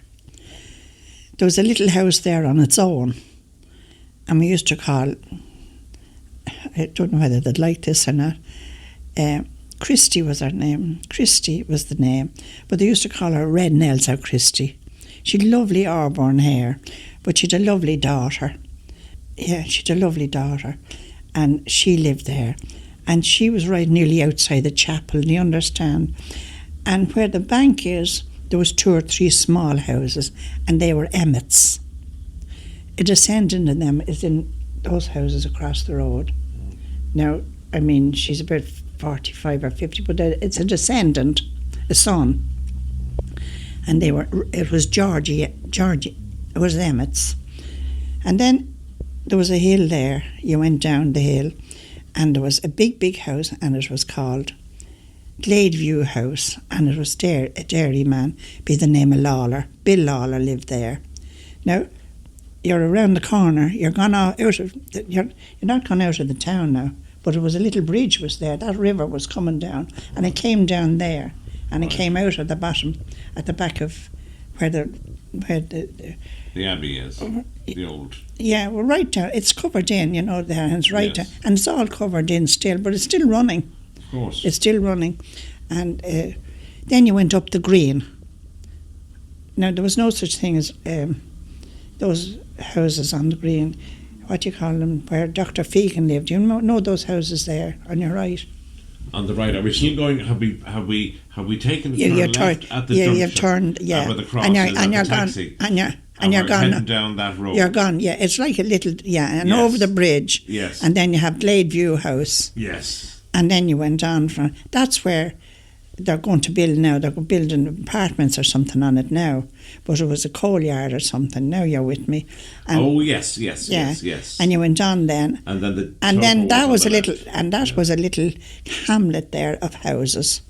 there was a little house there on its own, and we used to call, I don't know whether they'd like this or not, Christy was her name. Christy was the name, but they used to call her Red Nails out Christy. She'd lovely auburn hair, but she'd a lovely daughter. Yeah, she'd a lovely daughter, and she lived there. And she was right nearly outside the chapel, do you understand? And where the bank is, there was 2 or 3 small houses, and they were Emmett's. A descendant of them is in those houses across the road. Now, I mean, she's about 45 or 50, but it's a descendant, a son. And it was Georgie, it was Emmett's. And then there was a hill there, you went down the hill, and there was a big house, and it was called Gladeview House, and it was there, a dairyman by the name of Lawler. Bill Lawler lived there. Now, you're around the corner, you're not gone out of the town now, but it was a little bridge was there, that river was coming down, and it came down there, and it came out at the bottom, at the back of where the Abbey is, the old... Yeah, well, right down, it's covered in, you know, there, and it's right Yes. down, and it's all covered in still, but it's still running. Of course. It's still running. And then you went up the green. Now, there was no such thing as those houses on the green, what do you call them, where Dr. Fegan lived. You know those houses there on your right? On the right, are we still going? Have we taken the turn left at the yeah, junction? you've turned, yeah, where the cross and you're is at the gone, taxi. and you're we're gone. heading down that road. You're gone, yeah. It's like a little, yeah, and Yes. over the bridge. Yes. And then you have Gladeview House. Yes. And then you went on from, that's where they're going to build now. They're building apartments or something on it now. But it was a coal yard or something. Now you're with me. And Oh yes. yeah. Yes. And you went on then. And then that was a little, and that was a little hamlet there of houses,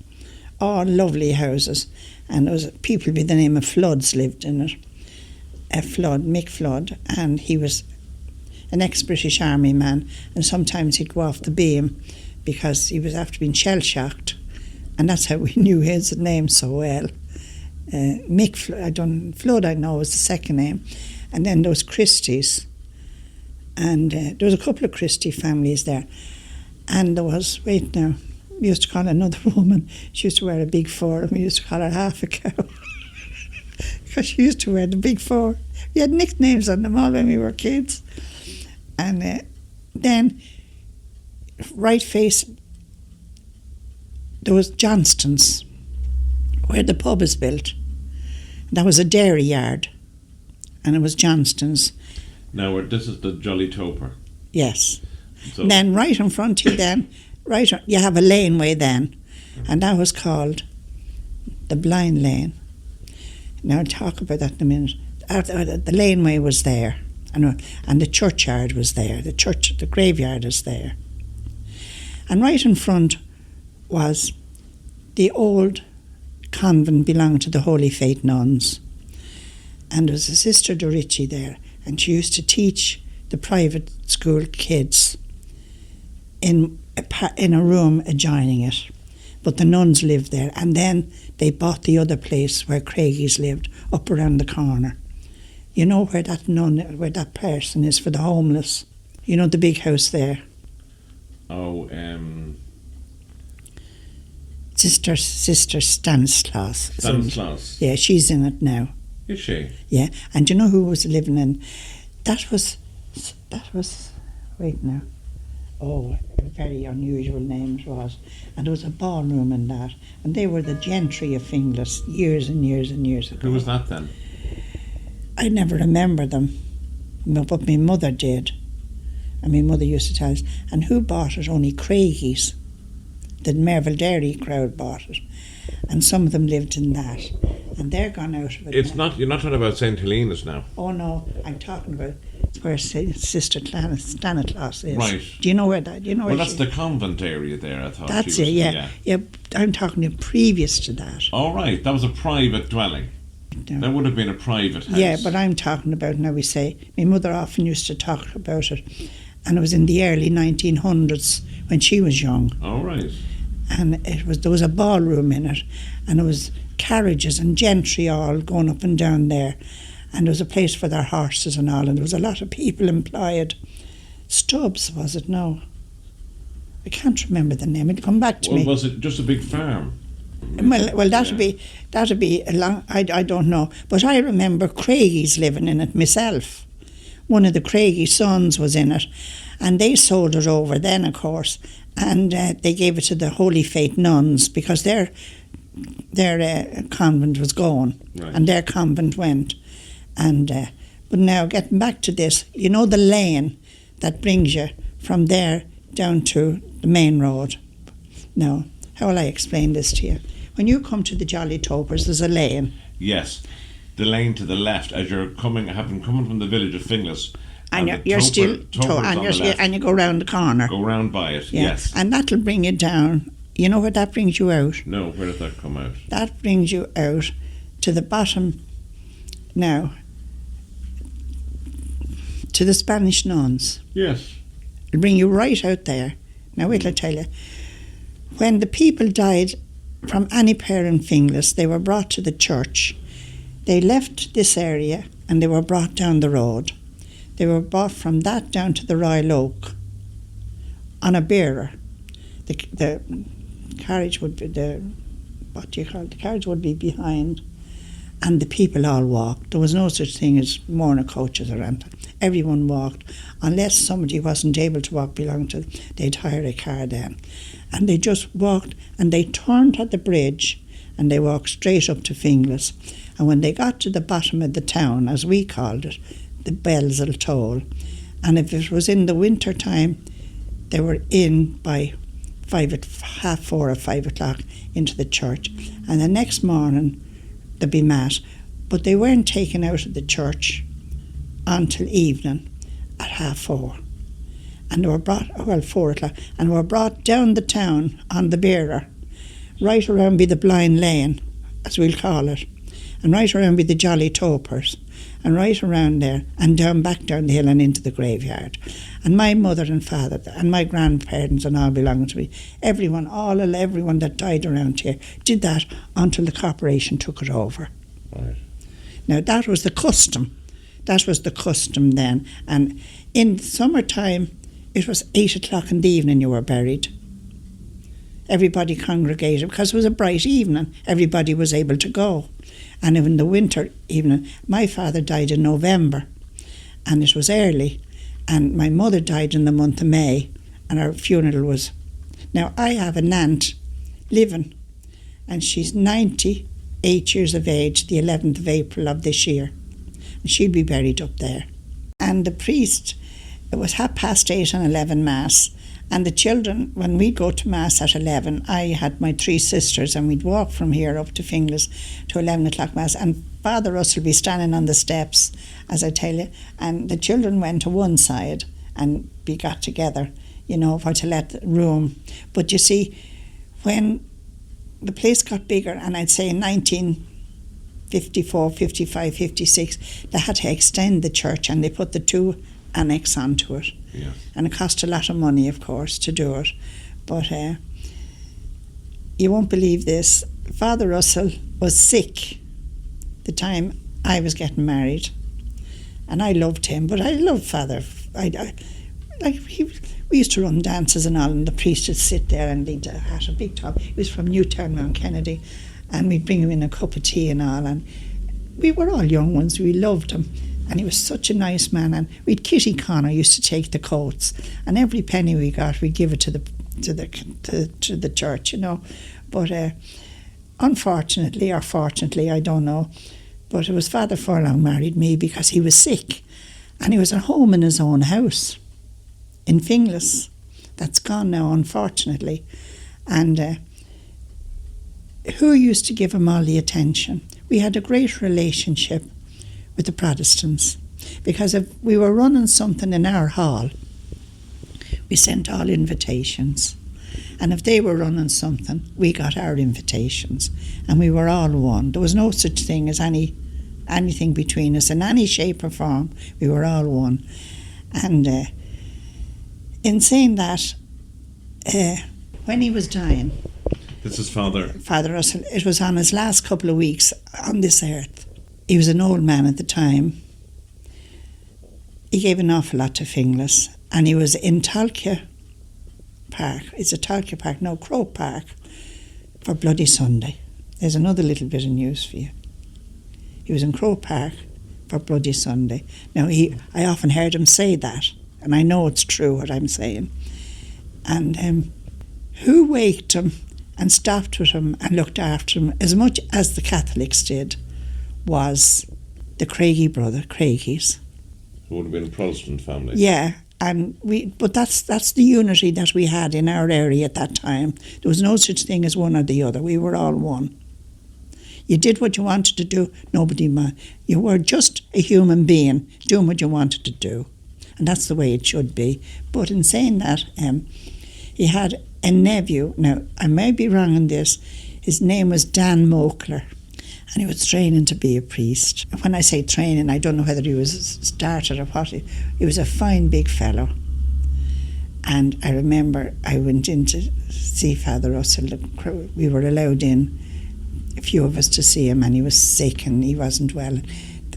all lovely houses, and there was people by the name of Floods lived in it. Mick Flood, and he was an ex-British Army man, and sometimes he'd go off the beam because he was after being shell-shocked, and that's how we knew his name so well. Mick Flood, I know, was the second name, and then there was Christie's, and there was a couple of Christie families there, and there was, wait now, we used to call another woman, she used to wear a big four, and we used to call her half a cow, because she used to wear the big four. We had nicknames on them all when we were kids. And then, right face, there was Johnston's, where the pub is built. That was a dairy yard, and it was Johnston's. Now this is the Jolly Toper. Yes. So, And then right in front of you you have a laneway then, and that was called the Blind Lane. Now I'll talk about that in a minute. The laneway was there, and the churchyard was there. The graveyard is there. And right in front was the old convent belonged to the Holy Faith nuns. And there was a Sister Dorici there, and she used to teach the private school kids in a room adjoining it. But the nuns lived there, and then they bought the other place where Craigies lived, up around the corner. You know where that person is for the homeless? You know the big house there? Oh, Sister Stanislaus. Stanislaus. Yeah, she's in it now. Is she? Yeah, and do you know who was living in? That was. Wait now. Oh, a very unusual name it was. And there was a ballroom in that. And they were the gentry of Finglas years and years and years ago. Who was that then? I never remember them. No, but my mother did. And my mother used to tell us. And who bought it? Only Craigie's. The Merville Dairy crowd bought it. And some of them lived in that. And they're gone out of it. It's now. not. You're not talking about St. Helena's now. Oh no, I'm talking about where Sister Stanislaus is. Right. Do you know where that? Do you know Well, where that's the convent area there. I thought. That's she was, it. Yeah. I'm talking of previous to that. All right. That was a private dwelling. No. That would have been a private house. Yeah, but I'm talking about now. We say my mother often used to talk about it, and it was in the early 1900s when she was young. All right. And there was a ballroom in it, and it was carriages and gentry all going up and down there, and there was a place for their horses and all, and there was a lot of people employed. Stubbs, was it? No, I can't remember the name. It'll come back to me. Was it just a big farm? Well, that'd be a long. I don't know, but I remember Craigie's living in it myself. One of the Craigie sons was in it, and they sold it over then, of course, and they gave it to the Holy Faith nuns because their convent was gone, right. And their convent went. And but now getting back to this, you know the lane that brings you from there down to the main road. Now, how will I explain this to you? When you come to the Jolly Topers, there's a lane. Yes, the lane to the left as you're coming from the village of Finglas. And you're still and you go round the corner. Go round by it. Yeah. Yes. And that'll bring you down. You know where that brings you out? No, where did that come out? That brings you out to the bottom now, to the Spanish nuns. Yes. It'll bring you right out there. Now wait till I tell you. When the people died from any pair in Finglas, they were brought to the church. They left this area and they were brought down the road. They were brought from that down to the Royal Oak on a bearer. The carriage would be the carriage would be behind, and the people all walked. There was no such thing as mourner coaches or anything. Everyone walked, unless somebody wasn't able to walk belonging to them, they'd hire a car then. And they just walked, and they turned at the bridge, and they walked straight up to Finglas. And when they got to the bottom of the town, as we called it, the bells will toll. And if it was in the winter time, they were in by 4:30 or 5 o'clock into the church. And the next morning, there'd be mass. But they weren't taken out of the church until evening at 4:30. And they were brought, 4 o'clock, and were brought down the town on the bearer, right around by the Blind Lane, as we'll call it, and right around by the Jolly Topers, and right around there, and back down the hill and into the graveyard. And my mother and father and my grandparents and all belonging to me, everyone that died around here did that until the corporation took it over. Right. Now that was the custom. That was the custom then. And in summertime, it was 8 o'clock in the evening you were buried. Everybody congregated because it was a bright evening. Everybody was able to go. And in the winter evening, my father died in November, and it was early, and my mother died in the month of May, and our funeral was... Now, I have an aunt living, and she's 98 years of age, the 11th of April of this year, and she'll be buried up there. And the priest, it was 8:30 and 11 Mass, and the children, when we'd go to Mass at 11, I had my 3 sisters, and we'd walk from here up to Finglas to 11 o'clock Mass, and Father Russell would be standing on the steps, as I tell you, and the children went to one side and we got together, for to let the room. But you see, when the place got bigger, and I'd say in 1954, 55, 56, they had to extend the church, and they put the 2 annex onto it. Yeah. And it cost a lot of money, of course, to do it. But you won't believe this. Father Russell was sick the time I was getting married. And I loved him, but I loved Father. We used to run dances and all, and the priest would sit there and he'd had a big talk. He was from Newtown, Mount Kennedy, and we'd bring him in a cup of tea and all. And we were all young ones. We loved him. And he was such a nice man. And we'd Kitty Connor used to take the coats, and every penny we got, we'd give it to the church, you know. But unfortunately, or fortunately, I don't know, but it was Father Furlong married me because he was sick, and he was at home in his own house in Finglas. That's gone now, unfortunately. And who used to give him all the attention? We had a great relationship with the Protestants, because if we were running something in our hall, we sent all invitations. And if they were running something, we got our invitations. And we were all one. There was no such thing as anything between us in any shape or form. We were all one. And in saying that, when he was dying, This is Father Russell, it was on his last couple of weeks on this earth. He was an old man at the time. He gave an awful lot to Finglas, and he was in Talca Park. It's a Talca Park, no, Croke Park, for Bloody Sunday. There's another little bit of news for you. He was in Croke Park for Bloody Sunday. Now, I often heard him say that, and I know it's true what I'm saying. And who waked him and stopped with him and looked after him as much as the Catholics did was the Craigie Craigies. It would have been a Protestant family. Yeah, but that's the unity that we had in our area at that time. There was no such thing as one or the other. We were all one. You did what you wanted to do. Nobody mind. You were just a human being doing what you wanted to do, and that's the way it should be. But in saying that, he had a nephew. Now I may be wrong on this. His name was Dan Mokler. And he was training to be a priest. When I say training, I don't know whether he was started or what. He was a fine big fellow. And I remember I went in to see Father Russell. We were allowed in, a few of us, to see him, and he was sick and he wasn't well.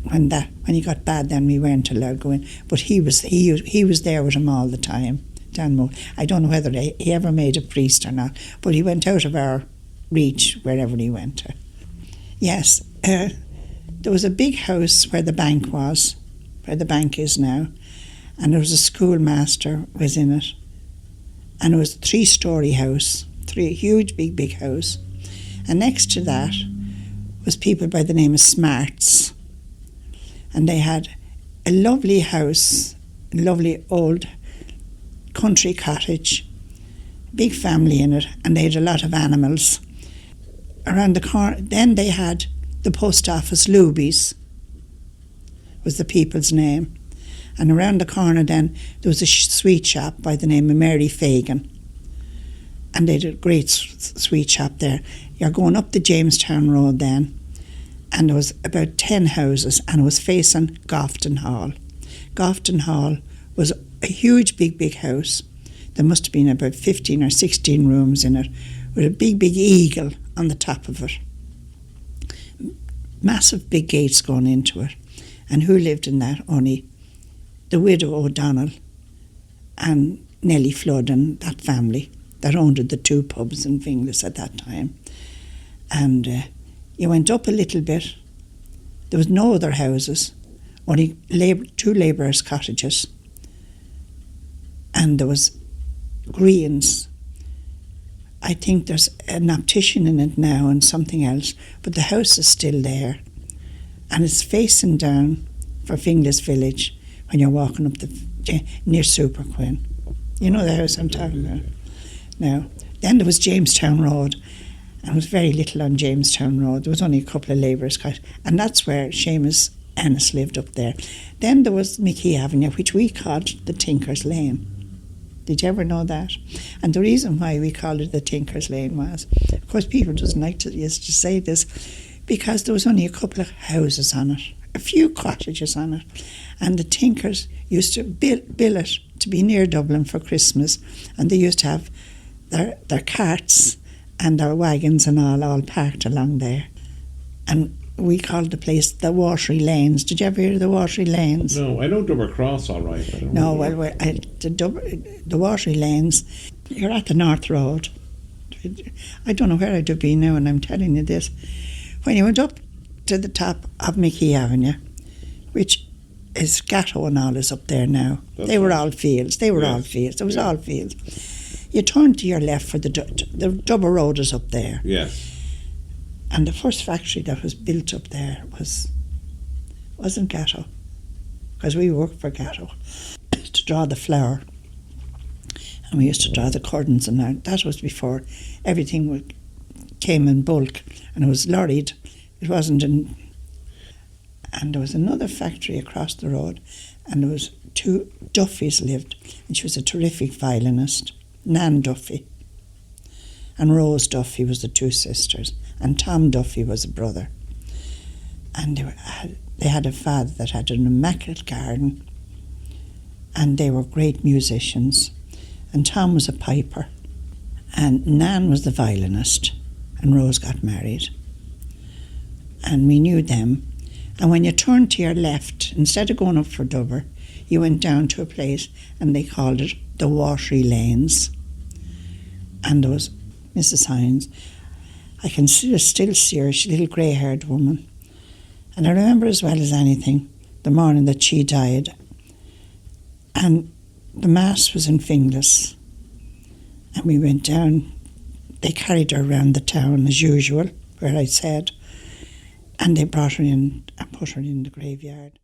When he got bad, then we weren't allowed to go in. But he was there with him all the time. Dan Moore. I don't know whether he ever made a priest or not, but he went out of our reach wherever he went to. Yes, there was a big house where the bank was, where the bank is now, and there was a schoolmaster was in it, and it was a 3-story house, huge big house, and next to that was people by the name of Smarts, and they had a lovely house, a lovely old country cottage, big family in it, and they had a lot of animals. Around the corner, then they had the post office. Luby's was the people's name, and around the corner then there was a sweet shop by the name of Mary Fagan, and they had a great sweet shop there. You're going up the Jamestown Road then, and there was about 10 houses, and it was facing Gofton Hall. Gofton Hall was a huge big house. There must have been about 15 or 16 rooms in it, with a big eagle on the top of it. Massive big gates going into it. And who lived in that? Only the widow O'Donnell and Nellie Flood and that family that owned the 2 pubs in Finglas at that time. And you went up a little bit. There was no other houses, only 2 labourers' cottages. And there was greens. I think there's an optician in it now and something else, but the house is still there, and it's facing down for Finglas Village when you're walking up near Super Quinn. You know the house I'm talking about. Now, then there was Jamestown Road, and there was very little on Jamestown Road. There was only a couple of labourers' cottages, and that's where Seamus Ennis lived up there. Then there was Mickey Avenue, which we called the Tinker's Lane. Did you ever know that? And the reason why we called it the Tinker's Lane was, of course, people doesn't like to say this, because there was only a couple of houses on it, a few cottages on it, and the Tinkers used to bill it to be near Dublin for Christmas, and they used to have their carts and their wagons and all parked along there. And we called the place the Watery Lanes. Did you ever hear of the Watery Lanes? No, I know Double Cross all right. The Watery Lanes, you're at the North Road. I don't know where I'd be now, and I'm telling you this. When you went up to the top of Mickey Avenue, which his Gatto and all is up there now. That's they were right. all fields. They were Yes. all fields. It was Yeah. all fields. You turned to your left for the double road is up there. Yes. And the first factory that was built up there wasn't Gatto, because we worked for Gatto to draw the flour, and we used to draw the curtains, and that was before everything came in bulk, and it was lorried. It wasn't in. And there was another factory across the road, and there was two Duffys lived, and she was a terrific violinist, Nan Duffy, and Rose Duffy was the two sisters, and Tom Duffy was a brother. And they had a father that had an immaculate garden, and they were great musicians. And Tom was a piper, and Nan was the violinist, and Rose got married. And we knew them. And when you turned to your left, instead of going up for Dubber, you went down to a place, and they called it the Watery Lanes. And there was Mrs. Hines. I can still see her, she's a little grey-haired woman. And I remember as well as anything the morning that she died. And the Mass was in Finglas. And we went down. They carried her around the town as usual, where I said. And they brought her in and put her in the graveyard.